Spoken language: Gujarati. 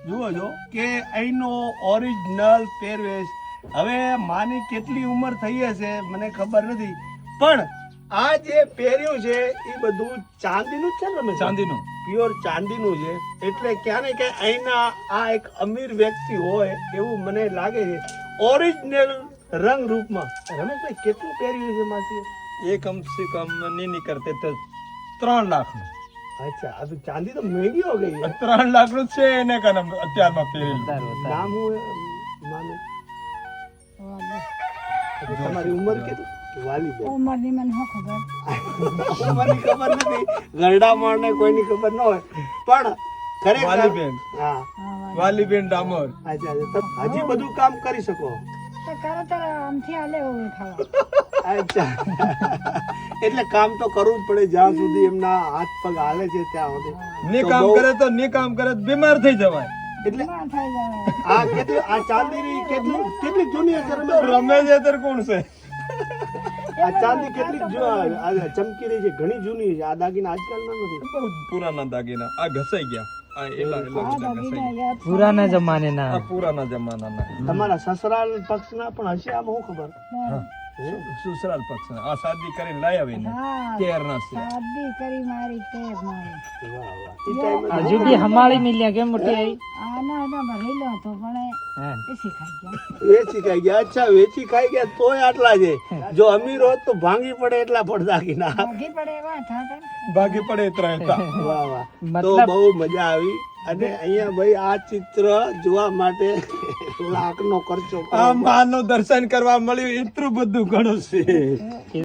જુઓ છો કે અહીંનો ઓરિજિનલ પહેરવેશ. હવે માની કેટલી ઉંમર થઈ હશે મને ખબર નથી, પણ આ જે પહેર્યું છે એ બધું ચાંદીનું જ છે ને રમેશ? ચાંદીનું પ્યોર ચાંદીનું છે. એટલે ક્યાં ને ક્યાં અહીંના આ એક અમીર વ્યક્તિ હોય એવું મને લાગે છે, ઓરિજિનલ રંગ રૂપમાં. રમેશભાઈ કેટલું પહેર્યું છે માસી? એ કમ સે કમ નહીં નીકળતે તો 3 લાખનું. અચ્છા, આ તો ચાંદી તો મહેંગી હો ગઈ है. 3 લાખનું છે એને કન અત્યારમાં પહેરેલું. નામ હું માનું. તમારી ઉંમર કેટલી? વાલીબેન. ઉંમરની મને શું ખબર? ઉંમરની ખબર નથી, ગરડા માણને કોઈની ખબર ન હોય, પણ ખરેખર વાલીબેન. હા. વાલીબેન ડામોર. અચ્છા, તમે હજી બધું કામ કરી શકો? તો કરો તો આમથી હાલે એવું ખાવા. અચ્છા. એટલે કામ તો કરવું જ પડે જ્યાં સુધી એમના હાથ પગ હાલે છે ત્યાં સુધી. ની તો કામ બહુ- કરે તો ની કામ કરે તો બીમાર થઈ જવાય. એટલે ના થઈ જાય. આ કેટલી આ ચાંદીની કેટલી જૂની હશે તો રમેશભાઈ? રમે છે તો કોણ છે? આ ચાંદી કેટલી ચમકી રહી છે, ઘણી જૂની છે. આ દાગીના આજકાલના નથી. બહુ પુરાના દાગીના આ ઘસાઈ ગયા. આ એલા આ બધા ઘસાઈ દાગીના ગયા. યાદ પુરાના જમાને ના આ પુરાના જમાનાના. તમારા સસરાલ પક્ષના પણ હશે, આમાં શું ખબર? હા. સસરાલ પક્ષના. આ શાદી કરીને લાયા આવીને હા, કેરના છે. શાદી કરી મારી તેર મારી. વાહ, વાહ. ઈ ટાઈમે હજુ બી હમાળી મિલ્યા કેમ મોટી આવી આના તો ભરેલો હતો પણ હા. એ શીખાઈ ગયા. વેચી ખાઈ ગયા. અચ્છા, વેચી ખાઈ ગયા તોય આટલા છે. જો અમીર હોત તો ભાંગી પડે એટલા પણ દાગીના. ભાગી પડે એવા હતા ને. ભાગી પડે એતરા હતા. વાહ વાહ. તો મતલબ- બહુ મજા આવી. અને અહીંયા ભાઈ આ ચિત્ર જોવા માટે લાખનો ખર્ચો કરવો આ માનું દર્શન કરવા મળ્યું એટલું બધું ઘણું છે.